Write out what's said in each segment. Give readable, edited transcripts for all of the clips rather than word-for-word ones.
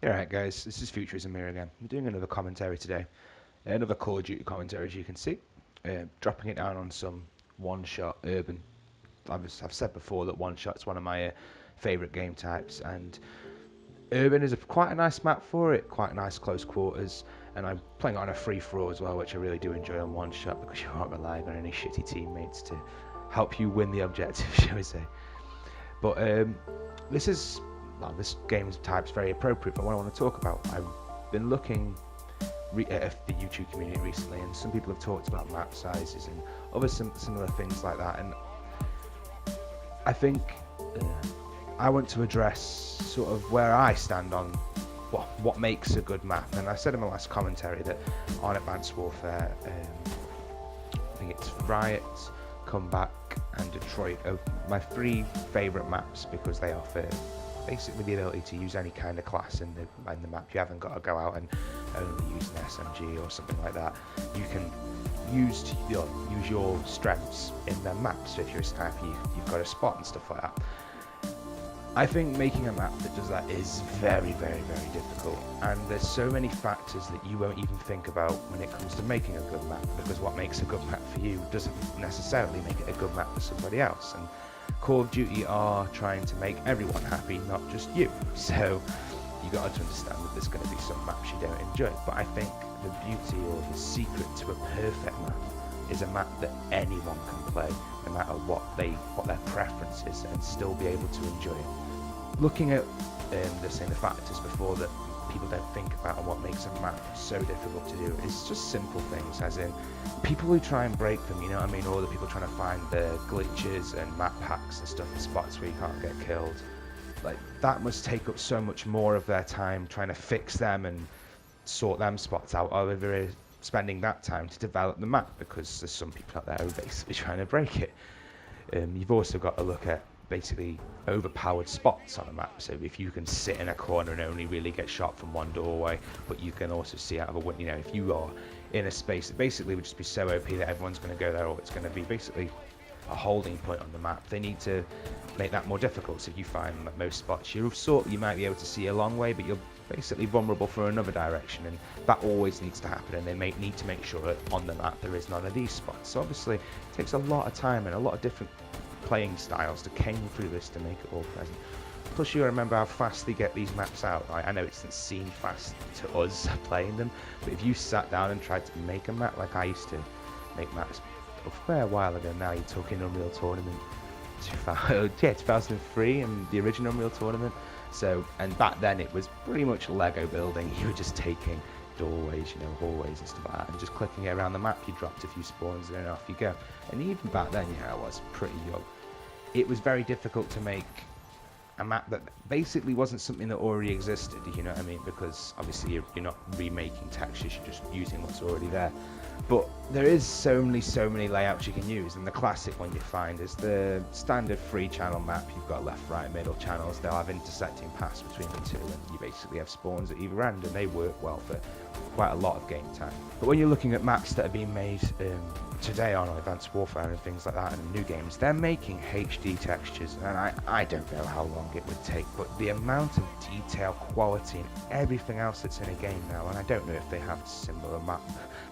Alright guys, this is Futurism here again. I'm doing another commentary today. Another Call of Duty commentary as you can see. Dropping it down on some one-shot urban. I've said before that one-shot's one of my favourite game types, and urban is quite a nice map for it, quite nice close quarters, and I'm playing on a free-for-all as well, which I really do enjoy on one-shot because you aren't relying on any shitty teammates to help you win the objective, shall we say. But this is this game type's very appropriate for what I want to talk about. I've been looking at the YouTube community recently, and some people have talked about map sizes and other similar things like that. And I think I want to address sort of where I stand on what makes a good map. And I said in my last commentary that on Advanced Warfare, I think it's Riot, Comeback, and Detroit are my three favourite maps because they offer basically the ability to use any kind of class in the map. You haven't got to go out and only use an SMG or something like that. You can use your strengths in the map. So if you're a sniper, you've got a spot and stuff like that. I think making a map that does that is very, very, very difficult, and there's so many factors that you won't even think about when it comes to making a good map, because what makes a good map for you doesn't necessarily make it a good map for somebody else. And Call of Duty are trying to make everyone happy, not just you. So you got to understand that there's going to be some maps you don't enjoy. But I think the beauty or the secret to a perfect map is a map that anyone can play, no matter what their preference is, and still be able to enjoy it. Looking at the factors before that people don't think about and what makes a map so difficult to do is just simple things, as in people who try and break them, you know what I mean, or the people trying to find the glitches and map hacks and stuff in spots where you can't get killed. Like, that must take up so much more of their time trying to fix them and sort them spots out, or they're spending that time to develop the map, because there's some people out there who are basically trying to break it. You've also got to look at basically overpowered spots on a map. So if you can sit in a corner and only really get shot from one doorway, but you can also see out of a window, you know, if you are in a space that basically would just be so OP that everyone's going to go there, or it's going to be basically a holding point on the map, they need to make that more difficult. So if you find that most spots you might be able to see a long way, but you're basically vulnerable for another direction, and that always needs to happen, and they need to make sure that on the map there is none of these spots. So obviously it takes a lot of time and a lot of different playing styles to cane through this to make it all present. Plus, you remember how fast they get these maps out. I know it doesn't seem fast to us playing them, but if you sat down and tried to make a map like I used to make maps a fair while ago now, you're talking Unreal Tournament 2003 and the original Unreal Tournament. So, and back then it was pretty much Lego building. You were just taking doorways, you know, hallways and stuff like that, and just clicking it around the map. You dropped a few spawns and then off you go. And even back then, you know, I was pretty young. It was very difficult to make a map that basically wasn't something that already existed, you know what I mean? Because obviously you're not remaking textures, you're just using what's already there. But there is so many layouts you can use, and the classic one you find is the standard 3-channel map. You've got left, right, middle channels. They'll have intersecting paths between the two, and you basically have spawns at either end, and they work well for quite a lot of game time. But when you're looking at maps that are being made today on Advanced Warfare and things like that, and new games, they're making HD textures, and I don't know how long it would take, but the amount of detail, quality, and everything else that's in a game now, and I don't know if they have similar map,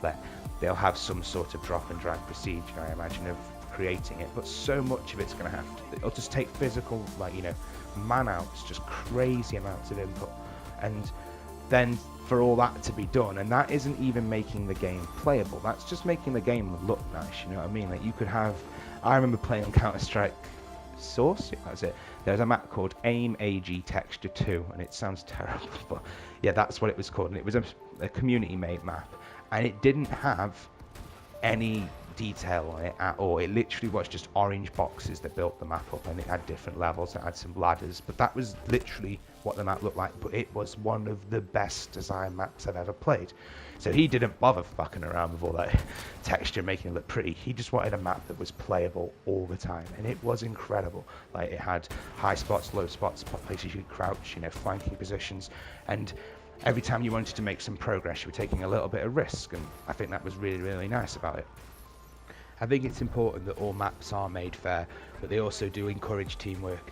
like they'll have some sort of drop and drag procedure, I imagine, of creating it, but so much of it's going to have to, it'll just take physical, like, you know, man outs, just crazy amounts of input, and then for all that to be done, and that isn't even making the game playable, that's just making the game look nice, you know what I mean? Like, you could have, I remember playing on Counter-Strike Source, yeah, that's it, there's a map called AIM AG Texture 2, and it sounds terrible, but yeah, that's what it was called, and it was a community made map, and it didn't have any detail on it at all. It literally was just orange boxes that built the map up, and it had different levels, it had some ladders, but that was literally what the map looked like. But it was one of the best design maps I've ever played. So he didn't bother fucking around with all that texture, making it look pretty. He just wanted a map that was playable all the time, and it was incredible. Like, it had high spots, low spots, places you could crouch, you know, flanking positions, and every time you wanted to make some progress, you were taking a little bit of risk, and I think that was really nice about it. I think it's important that all maps are made fair, but they also do encourage teamwork.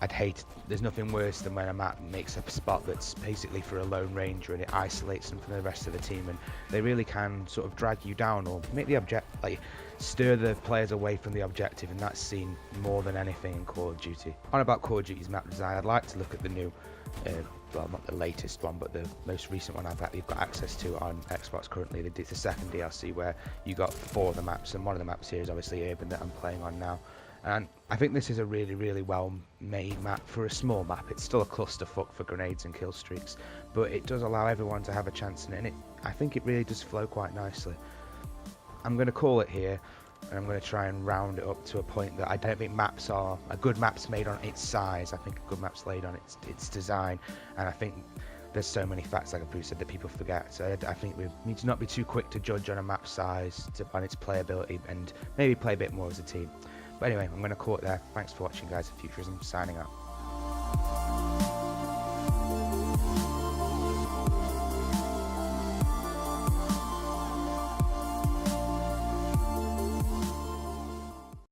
I'd hate, there's nothing worse than when a map makes a spot that's basically for a lone ranger and it isolates them from the rest of the team, and they really can sort of drag you down or make the like stir the players away from the objective, and that's seen more than anything in Call of Duty. On about Call of Duty's map design, I'd like to look at the new, well, not the latest one, but the most recent one you've got access to on Xbox currently. They did the second DLC where you got 4 of the maps, and one of the maps here is obviously Urban that I'm playing on now. And I think this is a really, really well made map for a small map. It's still a clusterfuck for grenades and kill streaks, but it does allow everyone to have a chance in it, and I think it really does flow quite nicely. I'm going to call it here, and I'm going to try and round it up to a point that I don't think maps are a good map's made on its size. I think a good map's laid on its design, and I think there's so many facts, like I've said, that people forget. So I think we need to not be too quick to judge on a map size, on its playability, and maybe play a bit more as a team. But anyway, I'm going to call it there. Thanks for watching, guys. Futurizm signing out.